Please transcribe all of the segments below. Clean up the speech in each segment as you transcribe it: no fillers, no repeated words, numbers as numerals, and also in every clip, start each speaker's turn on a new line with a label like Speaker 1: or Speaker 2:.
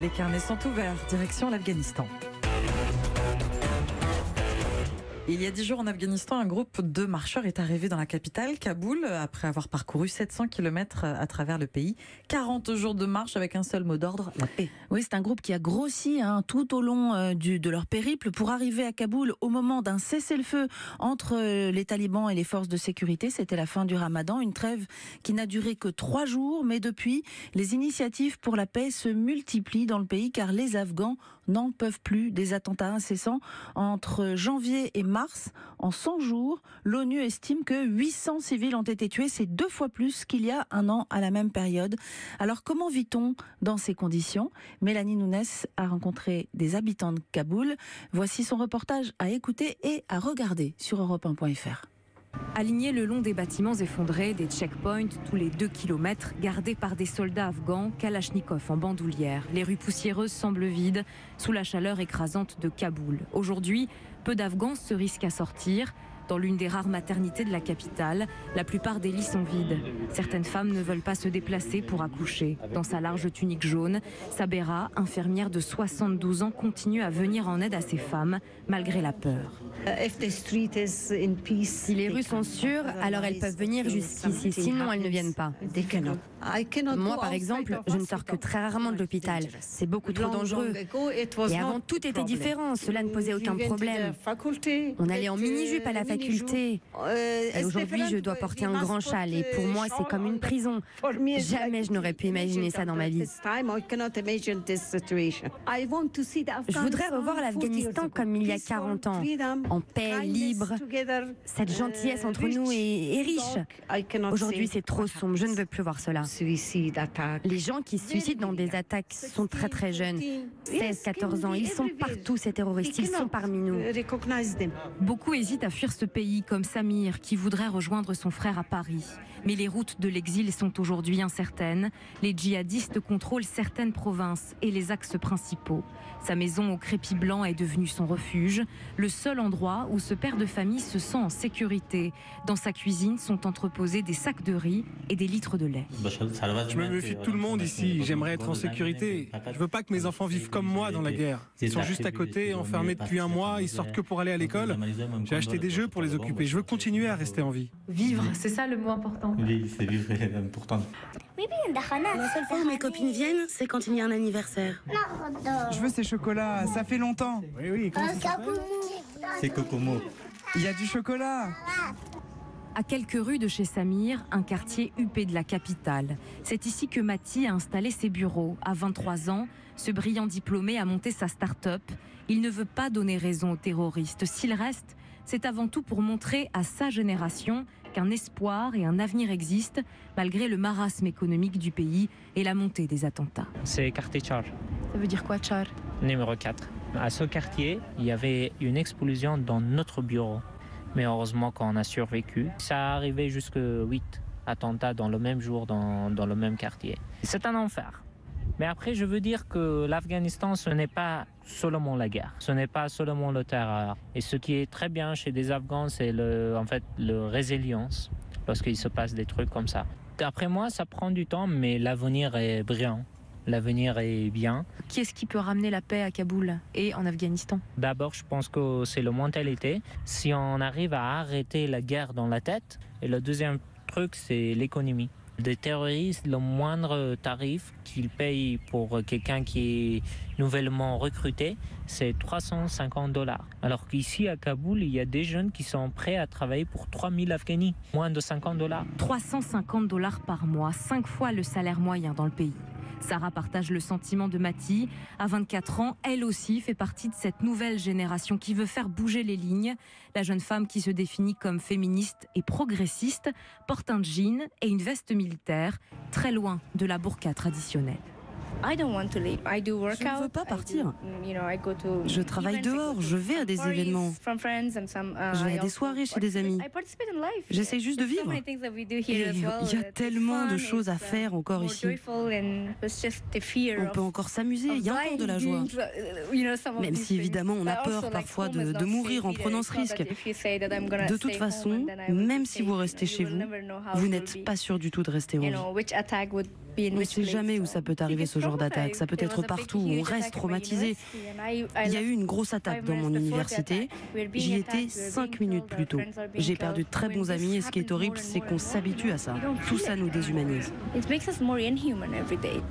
Speaker 1: Les carnets sont ouverts, direction l'Afghanistan. Il y a 10 jours en Afghanistan, un groupe de marcheurs est arrivé dans la capitale, Kaboul, après avoir parcouru 700 km à travers le pays. 40 jours de marche avec un seul mot d'ordre, la paix.
Speaker 2: Oui, c'est un groupe qui a grossi tout au long de leur périple pour arriver à Kaboul au moment d'un cessez-le-feu entre les talibans et les forces de sécurité. C'était la fin du Ramadan, une trêve qui n'a duré que 3 jours. Mais depuis, les initiatives pour la paix se multiplient dans le pays car les Afghans n'en peuvent plus des attentats incessants. Entre janvier et mars, en 100 jours, l'ONU estime que 800 civils ont été tués. C'est 2 fois plus qu'il y a un an à la même période. Alors comment vit-on dans ces conditions ? Mélanie Nounès a rencontré des habitants de Kaboul. Voici son reportage à écouter et à regarder sur europe1.fr.
Speaker 3: Alignés le long des bâtiments effondrés, des checkpoints tous les 2 km, gardés par des soldats afghans, kalachnikov en bandoulière. Les rues poussiéreuses semblent vides, sous la chaleur écrasante de Kaboul. Aujourd'hui, peu d'Afghans se risquent à sortir. Dans l'une des rares maternités de la capitale, la plupart des lits sont vides. Certaines femmes ne veulent pas se déplacer pour accoucher. Dans sa large tunique jaune, Sabera, infirmière de 72 ans, continue à venir en aide à ces femmes, malgré la peur.
Speaker 4: Si les rues sont sûres, alors elles peuvent venir jusqu'ici, sinon elles ne viennent pas. Moi, par exemple, je ne sors que très rarement de l'hôpital. C'est beaucoup trop dangereux. Et avant, tout était différent, cela ne posait aucun problème. On allait en mini-jupe à la faculté. Et aujourd'hui, je dois porter un grand châle et pour moi, c'est comme une prison. Jamais je n'aurais pu imaginer ça dans ma vie. Je voudrais revoir l'Afghanistan comme il y a 40 ans, en paix, libre. Cette gentillesse entre nous est riche. Aujourd'hui, c'est trop sombre, je ne veux plus voir cela. Les gens qui se suicident dans des attaques sont très très jeunes, 16, 14 ans. Ils sont partout, ces terroristes, ils sont parmi nous.
Speaker 3: Beaucoup hésitent à fuir ce pays, comme Samir, qui voudrait rejoindre son frère à Paris. Mais les routes de l'exil sont aujourd'hui incertaines. Les djihadistes contrôlent certaines provinces et les axes principaux. Sa maison au crépi blanc est devenue son refuge, le seul endroit où ce père de famille se sent en sécurité. Dans sa cuisine sont entreposés des sacs de riz et des litres de lait.
Speaker 5: Je me méfie de tout le monde ici, j'aimerais être en sécurité. Je veux pas que mes enfants vivent comme moi dans la guerre. Ils sont juste à côté, enfermés depuis un mois, ils sortent que pour aller à l'école. J'ai acheté des jeux pour les occuper, je veux continuer à rester en vie.
Speaker 3: Vivre, c'est ça le mot important.
Speaker 6: Oui, c'est vivre important.
Speaker 7: La seule fois où mes copines viennent, c'est quand il y a un anniversaire.
Speaker 8: Je veux ces chocolats, ça fait longtemps.
Speaker 5: Oui, comment ça s'appelle ?
Speaker 6: C'est Kokomo.
Speaker 8: Il y a du chocolat.
Speaker 3: À quelques rues de chez Samir, un quartier huppé de la capitale. C'est ici que Mati a installé ses bureaux. À 23 ans, ce brillant diplômé a monté sa start-up. Il ne veut pas donner raison aux terroristes. S'il reste, c'est avant tout pour montrer à sa génération qu'un espoir et un avenir existent, malgré le marasme économique du pays et la montée des attentats.
Speaker 9: C'est quartier Char.
Speaker 2: Ça veut dire quoi, Char ?
Speaker 9: Numéro 4. À ce quartier, il y avait une explosion dans notre bureau. Mais heureusement qu'on a survécu. Ça arrivait jusqu'à 8 attentats dans le même jour, dans le même quartier. C'est un enfer. Mais après, je veux dire que l'Afghanistan, ce n'est pas seulement la guerre. Ce n'est pas seulement le terreur. Et ce qui est très bien chez des Afghans, c'est la résilience lorsqu'il se passe des trucs comme ça. D'après moi, ça prend du temps, mais l'avenir est brillant. L'avenir est bien.
Speaker 3: Qui est-ce qui peut ramener la paix à Kaboul et en Afghanistan ?
Speaker 9: D'abord, je pense que c'est la mentalité. Si on arrive à arrêter la guerre dans la tête, et le deuxième truc, c'est l'économie. Des terroristes, le moindre tarif qu'ils payent pour quelqu'un qui est nouvellement recruté, c'est $350. Alors qu'ici à Kaboul, il y a des jeunes qui sont prêts à travailler pour 3000 Afghans, moins de $50.
Speaker 3: $350 par mois, 5 fois le salaire moyen dans le pays. Sarah partage le sentiment de Mati. À 24 ans, elle aussi fait partie de cette nouvelle génération qui veut faire bouger les lignes. La jeune femme qui se définit comme féministe et progressiste porte un jean et une veste militaire, très loin de la burqa traditionnelle.
Speaker 7: Je ne veux pas partir. Je travaille dehors, je vais à des événements. Je vais à des soirées chez des amis. J'essaie juste de vivre. Et il y a tellement de choses à faire encore ici. On peut encore s'amuser, il y a encore de la joie. Même si évidemment on a peur parfois de mourir en prenant ce risque. De toute façon, même si vous restez chez vous, vous n'êtes pas sûr du tout de rester en vie. ne sait jamais où ça peut arriver, ce genre d'attaque. Ça peut être partout, on reste traumatisé. Il y a eu une grosse attaque dans mon université. J'y étais 5 minutes plus tôt. J'ai perdu de très bons amis et ce qui est horrible, c'est qu'on s'habitue à ça. Tout ça nous déshumanise.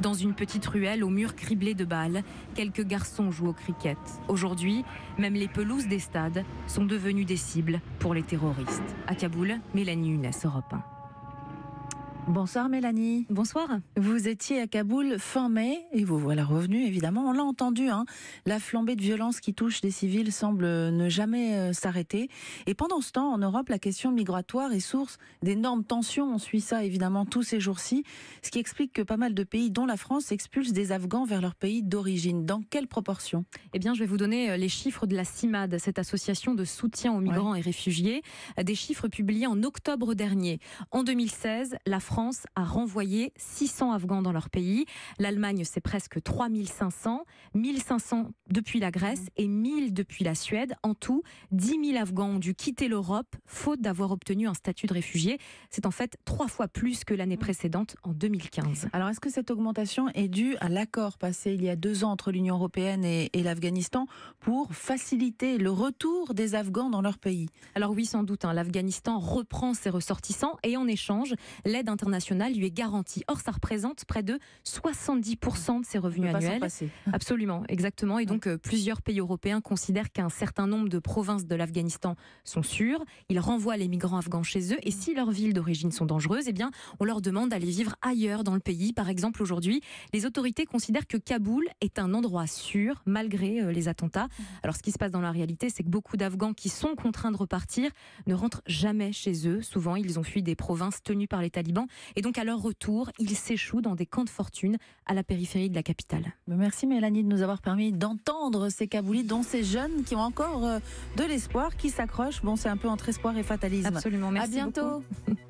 Speaker 3: Dans une petite ruelle au mur criblé de balles, quelques garçons jouent au cricket. Aujourd'hui, même les pelouses des stades sont devenues des cibles pour les terroristes. À Kaboul, Mélanie Younes, Europe 1.
Speaker 2: Bonsoir Mélanie.
Speaker 3: Bonsoir.
Speaker 2: Vous étiez à Kaboul fin mai et vous voilà revenu évidemment. On l'a entendu, la flambée de violence qui touche des civils semble ne jamais s'arrêter. Et pendant ce temps, en Europe, la question migratoire est source d'énormes tensions. On suit ça évidemment tous ces jours-ci, ce qui explique que pas mal de pays, dont la France, expulsent des Afghans vers leur pays d'origine. Dans quelle proportion ?
Speaker 3: Eh bien, je vais vous donner les chiffres de la CIMAD, cette association de soutien aux migrants et réfugiés. Des chiffres publiés en octobre dernier. En 2016, la France a renvoyé 600 Afghans dans leur pays. L'Allemagne, c'est presque 3500. 1500 depuis la Grèce et 1000 depuis la Suède. En tout, 10 000 Afghans ont dû quitter l'Europe faute d'avoir obtenu un statut de réfugié. C'est en fait 3 fois plus que l'année précédente, en 2015.
Speaker 2: Alors, est-ce que cette augmentation est due à l'accord passé il y a 2 ans entre l'Union européenne et l'Afghanistan pour faciliter le retour des Afghans dans leur pays ?
Speaker 3: Alors oui, sans doute. L'Afghanistan reprend ses ressortissants et en échange, l'aide internationale lui est garantie. Or, ça représente près de 70% de ses revenus annuels. Absolument, exactement. Et donc, plusieurs pays européens considèrent qu'un certain nombre de provinces de l'Afghanistan sont sûres. Ils renvoient les migrants afghans chez eux. Et si leurs villes d'origine sont dangereuses, eh bien, on leur demande d'aller vivre ailleurs dans le pays. Par exemple, aujourd'hui, les autorités considèrent que Kaboul est un endroit sûr, malgré les attentats. Alors, ce qui se passe dans la réalité, c'est que beaucoup d'Afghans qui sont contraints de repartir ne rentrent jamais chez eux. Souvent, ils ont fui des provinces tenues par les talibans. Et donc, à leur retour, ils s'échouent dans des camps de fortune à la périphérie de la capitale.
Speaker 2: Merci Mélanie de nous avoir permis d'entendre ces Kaboulis, dont ces jeunes qui ont encore de l'espoir, qui s'accrochent. Bon, c'est un peu entre espoir et fatalisme.
Speaker 3: Absolument, merci.
Speaker 2: À bientôt.
Speaker 3: Beaucoup.